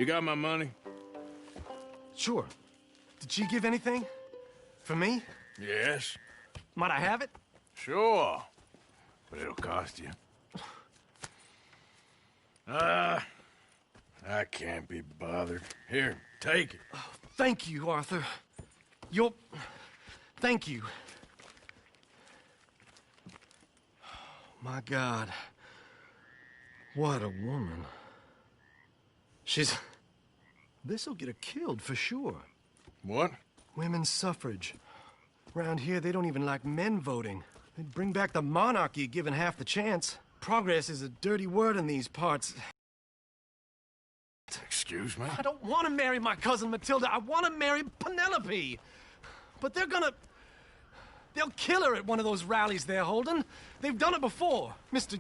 You got my money? Sure. Did she give anything? For me? Yes. Might I have it? Sure. But it'll cost you. I can't be bothered. Here, take it. Oh, thank you, Arthur. Thank you. My God. What a woman. This'll get her killed for sure. What? Women's suffrage. Around here, they don't even like men voting. They'd bring back the monarchy given half the chance. Progress is a dirty word in these parts. Excuse me? I don't want to marry my cousin Matilda. I want to marry Penelope. But they'll kill her at one of those rallies they're holding. They've done it before. Mister,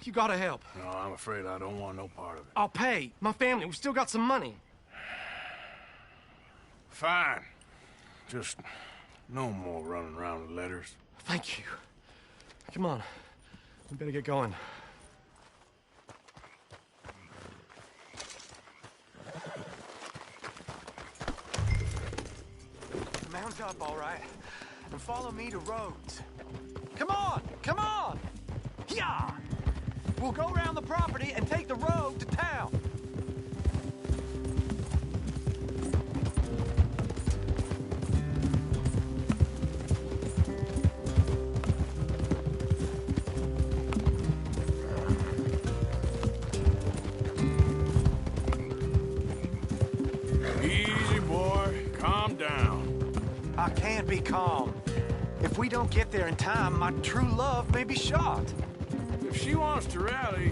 you gotta help. No, I'm afraid I don't want no part of it. I'll pay. My family, we've still got some money. Fine. Just no more running around with letters. Thank you. Come on. We better get going. Mount up, all right, and follow me to Rhodes. Come on! Come on! Yeah! We'll go around the property and take the road to town. Easy, boy. Calm down. I can't be calm. If we don't get there in time, my true love may be shot. If she wants to rally,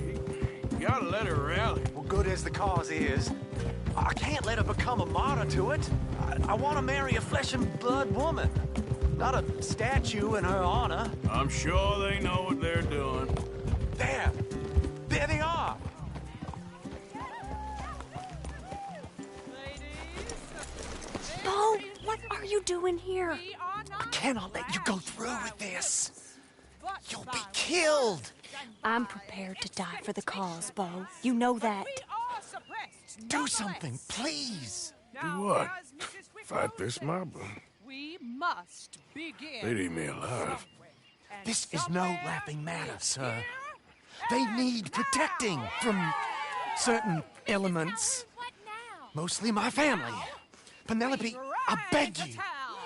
you gotta let her rally. Well, good as the cause is, I can't let her become a martyr to it. I want to marry a flesh and blood woman, not a statue in her honor. I'm sure they know what they're doing. There they are. Bo, what are you doing here? I cannot let you go through with this. You'll be killed. I'm prepared to die for the cause, Bo. You know that. Do something, please. Do what? Fight this mob? We must begin. They'd eat me alive. This is no laughing matter, sir. They need protecting from certain elements. Mostly my family. Penelope, I beg you.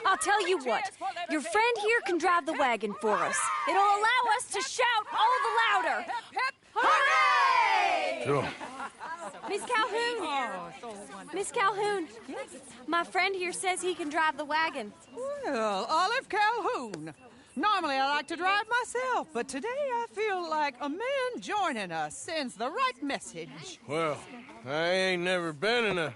I'll tell you what. Your friend here can drive the wagon for us. It'll allow us to shout all the louder. Hooray! Sure. Miss Calhoun. Miss Calhoun. My friend here says he can drive the wagon. Well, Olive Calhoun. Normally I like to drive myself, but today I feel like a man joining us sends the right message. Well, I ain't never been in a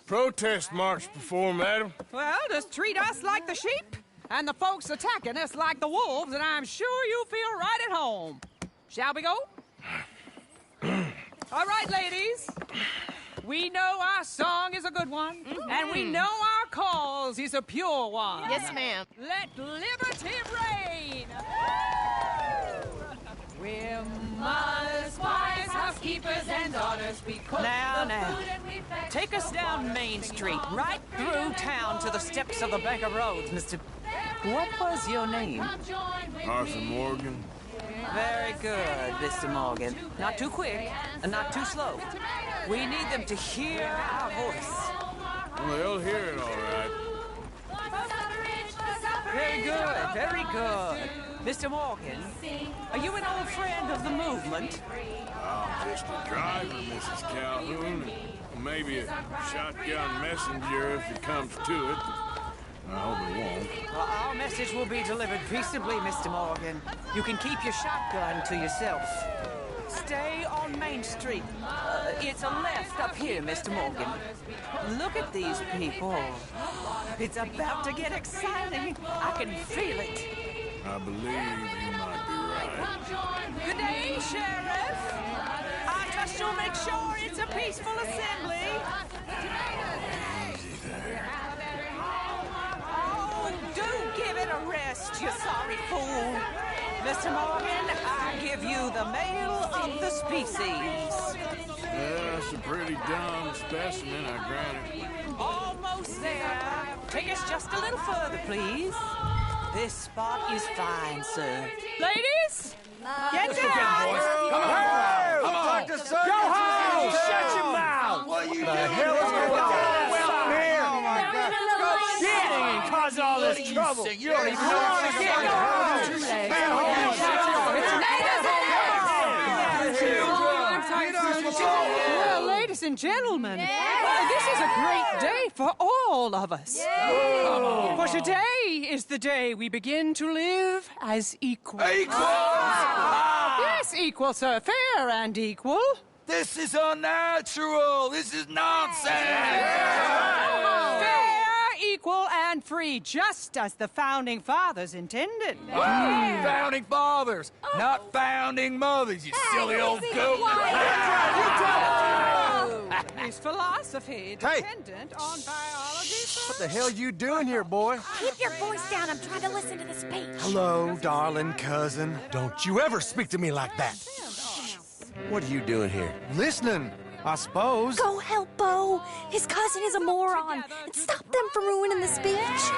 protest march before, madam. Well, just treat us like the sheep, and the folks attacking us like the wolves, and I'm sure you feel right at home. Shall we go? All right, ladies. We know our song is a good one, and we know our cause is a pure one. Yes, ma'am. Let liberty reign! We're mothers, wives, housekeepers, and daughters. We cook the food and we fetch. Take us down Main Street, right through town to the steps of the Bank of Rhodes, Mr. What was your name? Arthur Morgan. Very good, Mr. Morgan. Not too quick and not too slow. We need them to hear our voice. Well, they'll hear it all right. Very good, very good. Mr. Morgan, are you an old friend of the movement? I'm just a driver, Mrs. Calhoun. Maybe a shotgun messenger if it comes to it. I hope it won't. Well, our message will be delivered peaceably, Mr. Morgan. You can keep your shotgun to yourself. Stay on Main Street. It's a left up here, Mr. Morgan. Look at these people. It's about to get exciting. I can feel it. I believe you might be right. Good day, Sheriff. I trust you'll make sure it's a peaceful assembly. Easy there. Oh, do give it a rest, you sorry fool. Mr. Morgan, I give you the male of the species. Just a pretty dumb specimen, I grant it. Almost there. Take us just a little further, please. This spot is fine, sir. Ladies, get down! Come on! Go home! Shut your mouth! What the hell is going on? Welcome here! Oh my God! Go shit! And cause all this trouble. You don't even know what to get. Go home! Well, ladies and gentlemen, this is a great day for all of us. For today is the day we begin to live as equals. Yes, equal, sir. Fair and equal. This is unnatural! This is nonsense! Fair, equal, and free, just as the Founding Fathers intended. Founding fathers, not founding mothers, you silly old goat! His philosophy dependent on biology. What the hell you doing here, boy? Keep your voice down. I'm trying to listen to the speech. Hello, darling cousin. Don't you ever speak to me like that. What are you doing here? Listening, I suppose. Go help Bo. His cousin is a moron. And stop them from ruining the speech.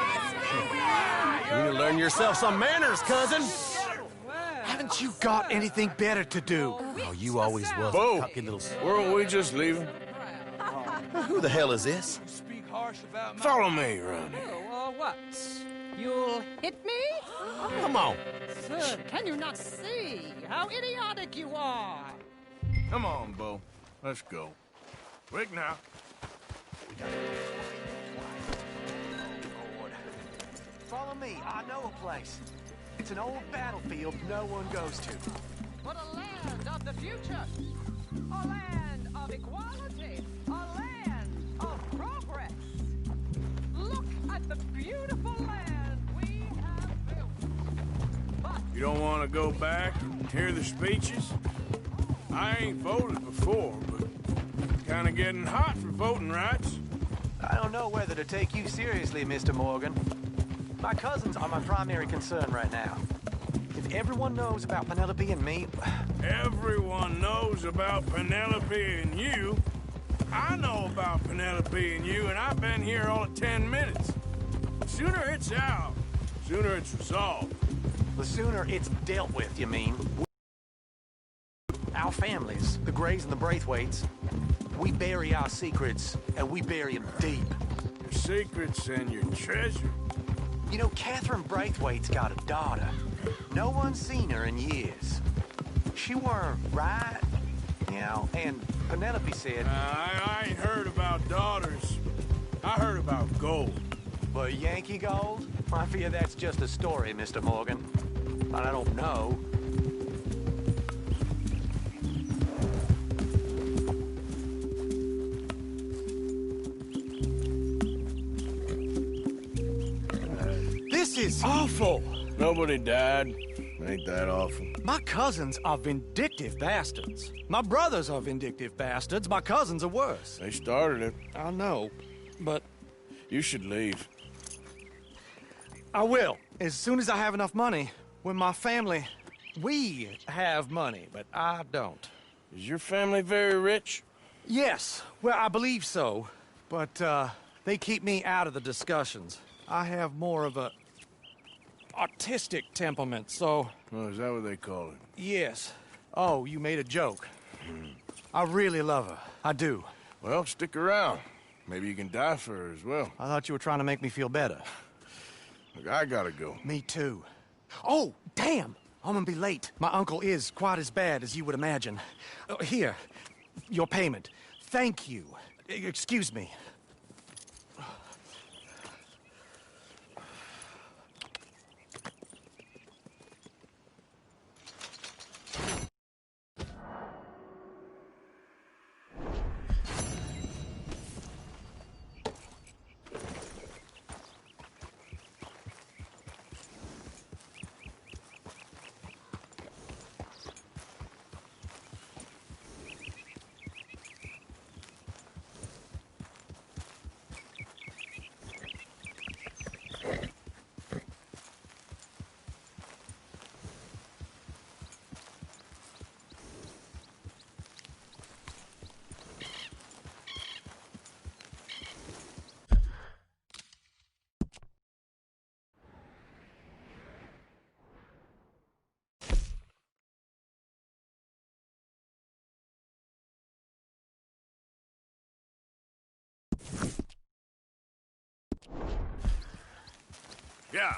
You need to learn yourself some manners, cousin. Haven't you got anything better to do? Oh, you always was Bo, a cocky little... weren't we just leaving? Who the hell is this? Follow me around here. What? You'll hit me? Come on. Sir, can you not see how idiotic you are? Come on, Bo. Let's go. Quick now. Follow me. I know a place. It's an old battlefield no one goes to. But a land of the future. A land of equality. A land of progress. Look at the beautiful land we have built. You don't want to go back and hear the speeches? I ain't voted before, but kind of getting hot for voting rights. I don't know whether to take you seriously, Mr. Morgan. My cousins are my primary concern right now. If everyone knows about Penelope and me... Everyone knows about Penelope and you. I know about Penelope and you, and I've been here all of 10 minutes. Sooner it's out, sooner it's resolved. The sooner it's dealt with, you mean? Our families, the Greys and the Braithwaites, we bury our secrets, and we bury them deep. Your secrets and your treasure. You know, Catherine Braithwaite's got a daughter. No one's seen her in years. She weren't right, you know, and Penelope said... I ain't heard about daughters. I heard about gold. But Yankee gold? I fear that's just a story, Mr. Morgan. But I don't know. This is awful. Nobody died. Ain't that awful? My cousins are vindictive bastards. My brothers are vindictive bastards. My cousins are worse. They started it. I know, but You should leave. I will. As soon as I have enough money. When my family... We have money, but I don't. Is your family very rich? Yes, well, I believe so. But, they keep me out of the discussions. I have more of a... artistic temperament, so... Oh, is that what they call it? Yes. Oh, you made a joke. I really love her. I do. Well, stick around. Maybe you can die for her as well. I thought you were trying to make me feel better. Look, I gotta go. Me too. Oh, damn! I'm gonna be late. My uncle is quite as bad as you would imagine. Here, your payment. Thank you. Excuse me. Yeah.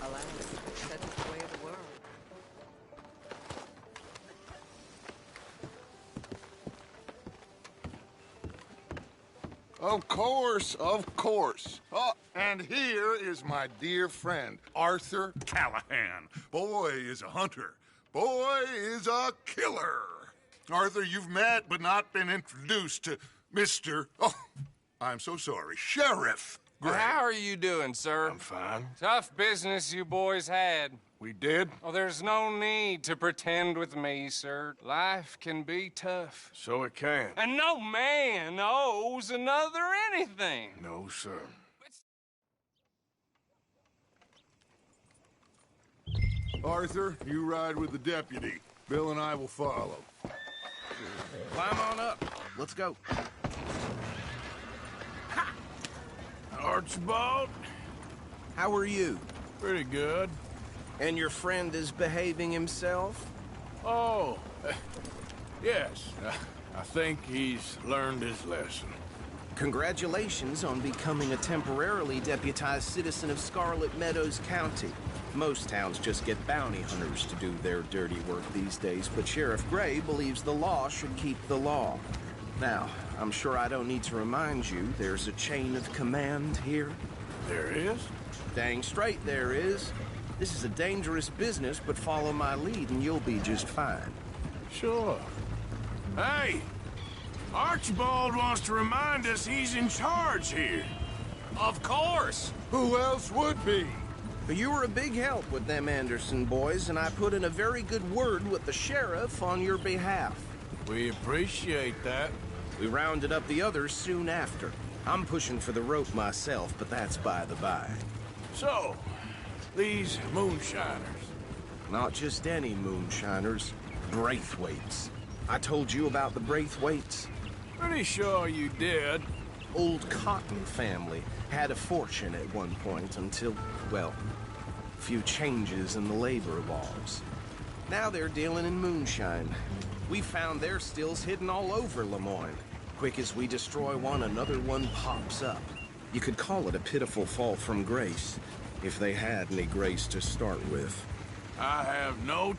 Alas, that is the way of the world. Of course, of course. Oh, and here is my dear friend, Arthur Callahan. Boy is a hunter. Boy is a killer. Arthur, you've met but not been introduced to Mr. Oh, I'm so sorry, Sheriff Gray. How are you doing, sir? I'm fine. Tough business you boys had. We did? Oh, there's no need to pretend with me, sir. Life can be tough. So it can. And no man owes another anything. No, sir. Arthur, you ride with the deputy. Bill and I will follow. Climb on up. Let's go. Archibald? How are you? Pretty good. And your friend is behaving himself? Oh, yes. I think he's learned his lesson. Congratulations on becoming a temporarily deputized citizen of Scarlet Meadows County. Most towns just get bounty hunters to do their dirty work these days, but Sheriff Gray believes the law should keep the law. Now, I'm sure I don't need to remind you there's a chain of command here. There is? Dang straight there is. This is a dangerous business, but follow my lead and you'll be just fine. Sure. Hey! Archibald wants to remind us he's in charge here. Of course! Who else would be? But you were a big help with them Anderson boys, and I put in a very good word with the sheriff on your behalf. We appreciate that. We rounded up the others soon after. I'm pushing for the rope myself, but that's by the by. So, these moonshiners. Not just any moonshiners, Braithwaites. I told you about the Braithwaites? Pretty sure you did. Old Cotton family had a fortune at one point until, well, a few changes in the labor laws. Now they're dealing in moonshine. We found their stills hidden all over Lemoyne. Quick as we destroy one, another one pops up. You could call it a pitiful fall from grace, if they had any grace to start with. I have no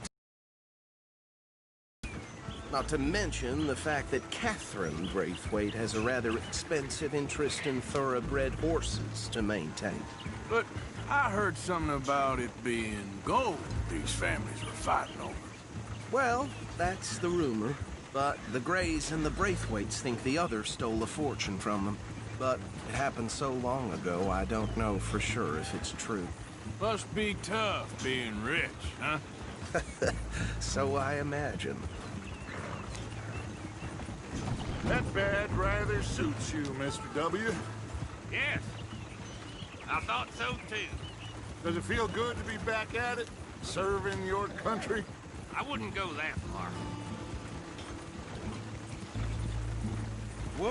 Not to mention the fact that Catherine Braithwaite has a rather expensive interest in thoroughbred horses to maintain. But I heard something about it being gold these families were fighting over. Well, that's the rumor. But the Grays and the Braithwaites think the other stole a fortune from them. But it happened so long ago, I don't know for sure if it's true. Must be tough being rich, huh? So I imagine. That bad rather suits you, Mr. W. Yes. I thought so, too. Does it feel good to be back at it? Serving your country? I wouldn't go that far. Whoa!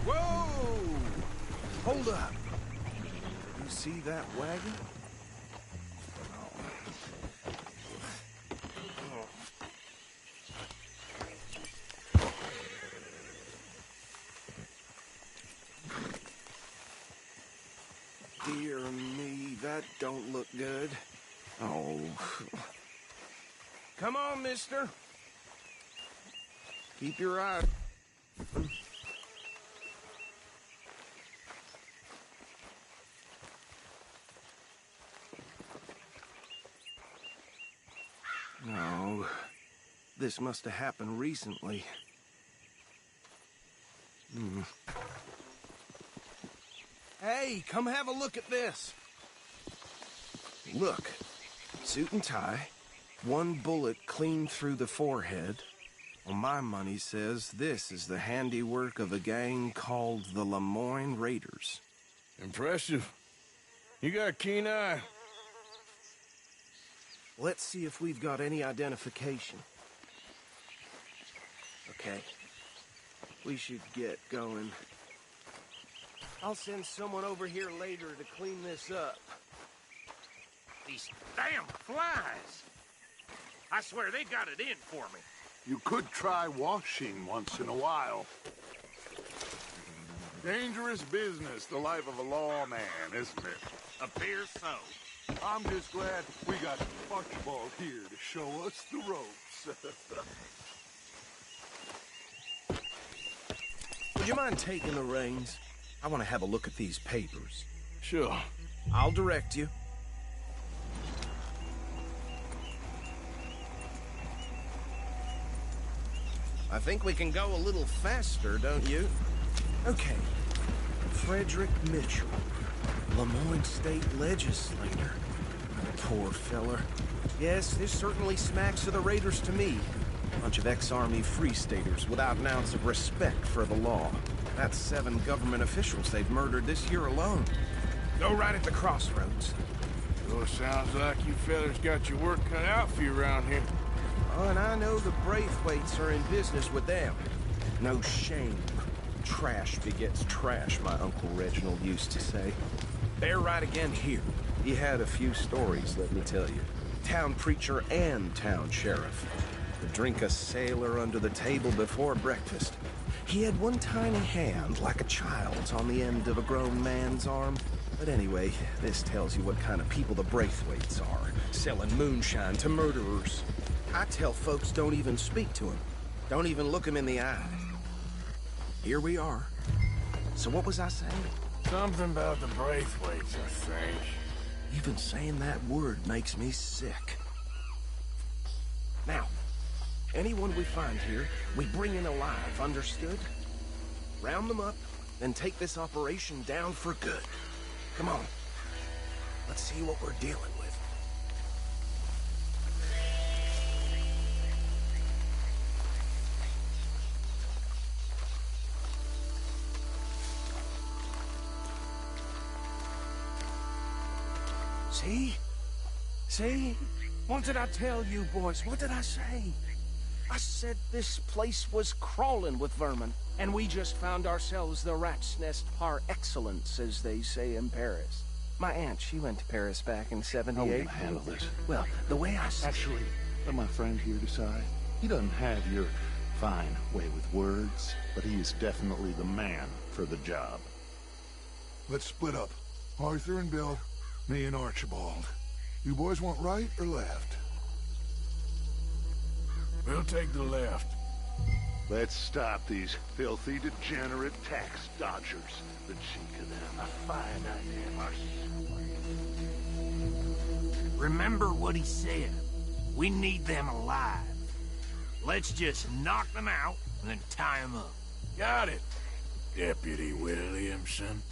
Whoa! Hold up. You see that wagon? Dear me, that don't look good. Oh. Come on, mister. Keep your eye. No. This must have happened recently. Hey, come have a look at this. Look. Suit and tie. One bullet clean through the forehead. Well, my money says this is the handiwork of a gang called the Lemoyne Raiders. Impressive. You got a keen eye. Let's see if we've got any identification. Okay. We should get going. I'll send someone over here later to clean this up. These damn flies. I swear they got it in for me. You could try washing once in a while. Dangerous business, the life of a lawman, isn't it? Appears so. I'm just glad we got Archibald here to show us the ropes. Would you mind taking the reins? I want to have a look at these papers. Sure. I'll direct you. I think we can go a little faster, don't you? Okay. Frederick Mitchell, Lemoyne State Legislator. Poor feller. Yes, this certainly smacks of the Raiders to me. Bunch of ex-Army Free Staters without an ounce of respect for the law. That's 7 government officials they've murdered this year alone. Go right at the crossroads. Sure sounds like you fellas got your work cut out for you around here. Oh, and I know the Braithwaites are in business with them. No shame. Trash begets trash, my Uncle Reginald used to say. They're right again here. He had a few stories, let me tell you. Town preacher and town sheriff. Would drink a sailor under the table before breakfast. He had one tiny hand, like a child's, on the end of a grown man's arm. But anyway, this tells you what kind of people the Braithwaites are. Selling moonshine to murderers. I tell folks don't even speak to him. Don't even look him in the eye. Here we are. So what was I saying? Something about the Braithwaites, I think. Even saying that word makes me sick. Now, anyone we find here, we bring in alive, understood? Round them up, then take this operation down for good. Come on. Let's see what we're dealing with. See? See? What did I tell you, boys? What did I say? I said this place was crawling with vermin, and we just found ourselves the rat's nest par excellence, as they say in Paris. My aunt, she went to Paris back in '78. How are we gonna handle this? Well, the way I see... Actually, let my friend here decide. He doesn't have your fine way with words, but he is definitely the man for the job. Let's split up. Arthur and Bill, me and Archibald. You boys want right or left? We'll take the left. Let's stop these filthy, degenerate tax dodgers. The cheek of them, a fine idea. Remember what he said. We need them alive. Let's just knock them out and then tie them up. Got it, Deputy Williamson.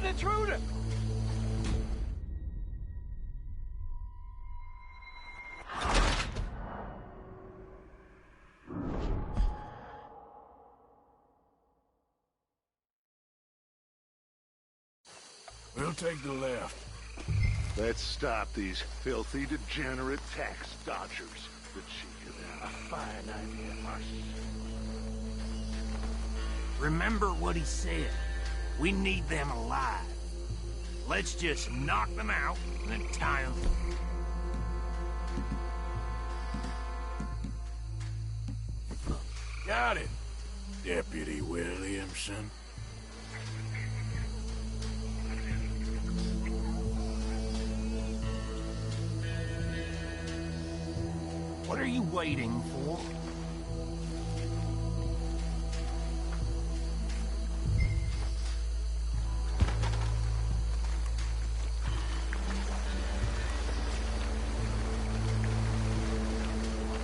Intruder! We'll take the left. Let's stop these filthy, degenerate tax dodgers. the cheek of that. A fine idea, Marcy. Remember what he said. We need them alive. Let's just knock them out and then tie them. Got it, Deputy Williamson. What are you waiting for?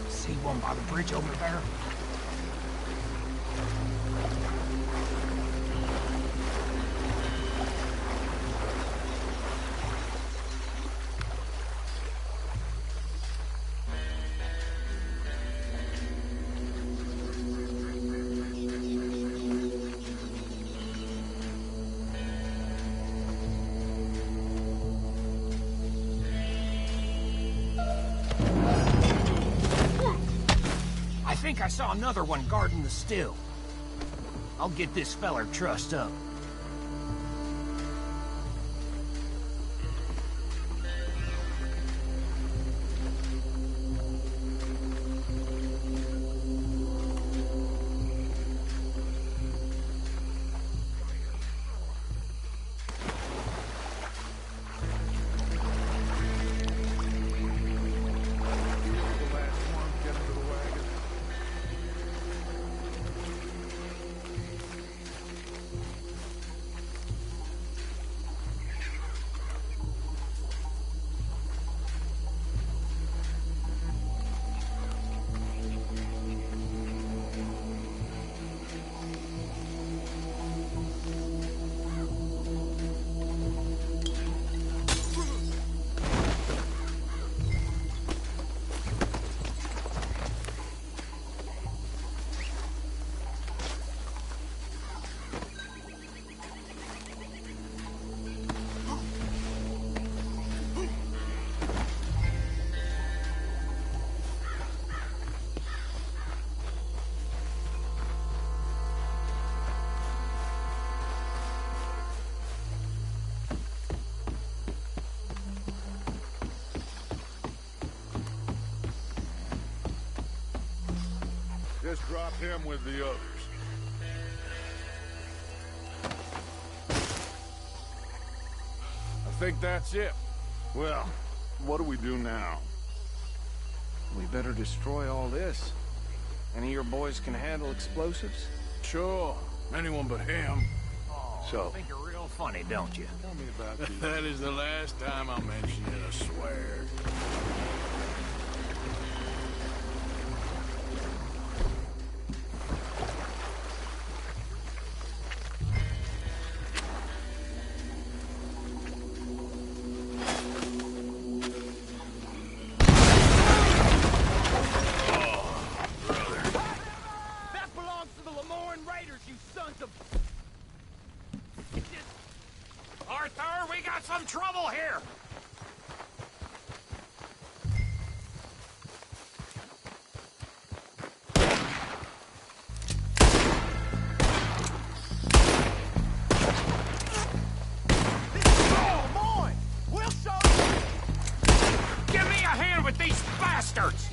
See one by the bridge over there? I think I saw another one guarding the still. I'll get this feller trussed up. Just drop him with the others. I think that's it. Well, what do we do now? We better destroy all this. Any of your boys can handle explosives? Sure. Anyone but him. So, think you're real funny, don't you? Tell me about these. That is the last time I mention it, I swear. Arthur, we got some trouble here! Give me a hand with these bastards!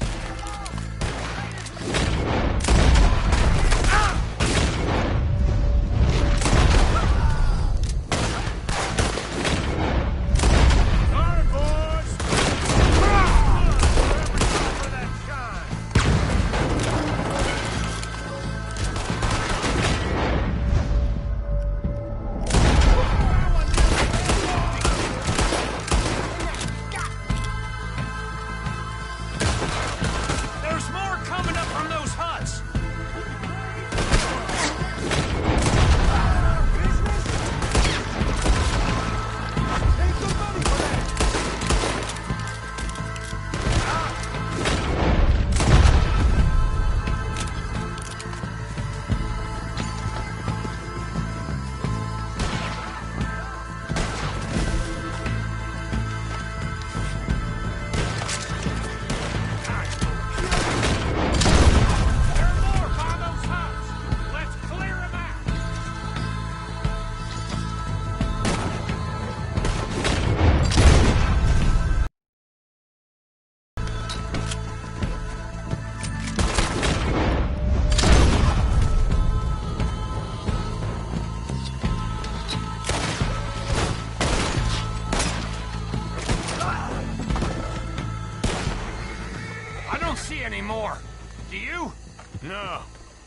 No.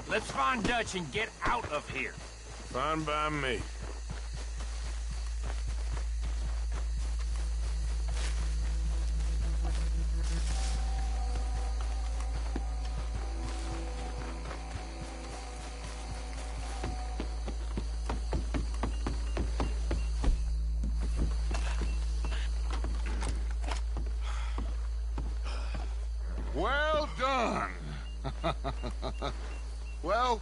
Let's find Dutch and get out of here. Fine by me. Well done. Well,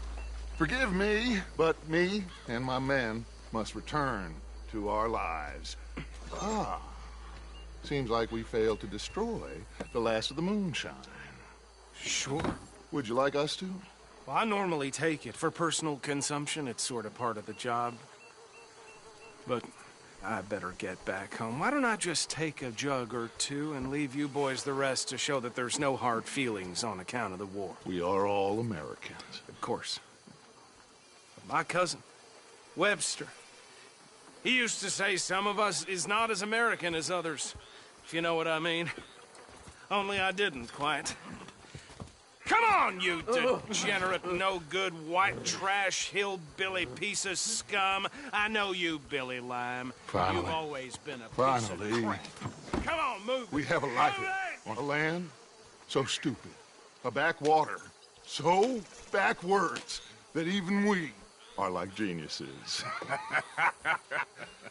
forgive me, but me and my men must return to our lives. Seems like we failed to destroy the last of the moonshine. Sure. Would you like us to? Well, I normally take it. For personal consumption, it's sort of part of the job. But I better get back home. Why don't I just take a jug or two and leave you boys the rest to show that there's no hard feelings on account of the war? We are all Americans. Of course. But my cousin, Webster, he used to say some of us is not as American as others, if you know what I mean. Only I didn't quite. Come on, you degenerate, no-good, white trash, hillbilly piece of scum. I know you, Billy Lime. Finally. You've always been a piece of crap. Come on, move. We have a life on a land so stupid, a backwater so backwards that even we are like geniuses.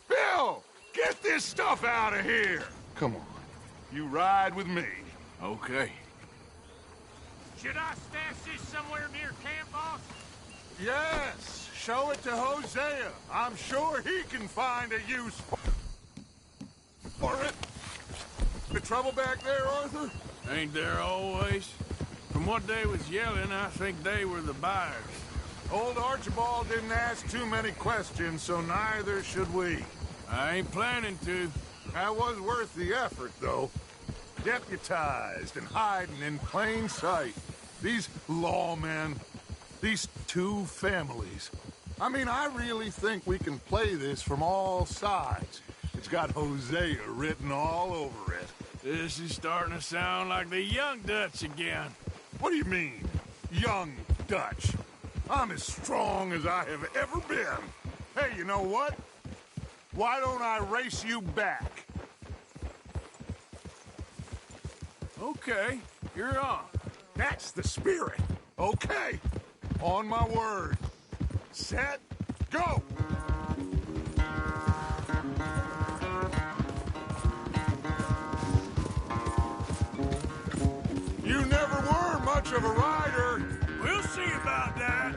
Bill, get this stuff out of here. Come on, you ride with me. Okay. Should I stash this somewhere near camp, boss? Yes, show it to Hosea. I'm sure he can find a use for it. The trouble back there, Arthur? Ain't there always? From what they was yelling, I think they were the buyers. Old Archibald didn't ask too many questions, so neither should we. I ain't planning to. That was worth the effort, though. Deputized and hiding in plain sight. These lawmen, these two families. I mean, I really think we can play this from all sides. It's got Hosea written all over it. This is starting to sound like the young Dutch again. What do you mean, young Dutch? I'm as strong as I have ever been. Hey, you know what? Why don't I race you back? Okay, you're on. That's the spirit. Okay, on my word. Set, go! You never were much of a rider. We'll see about that.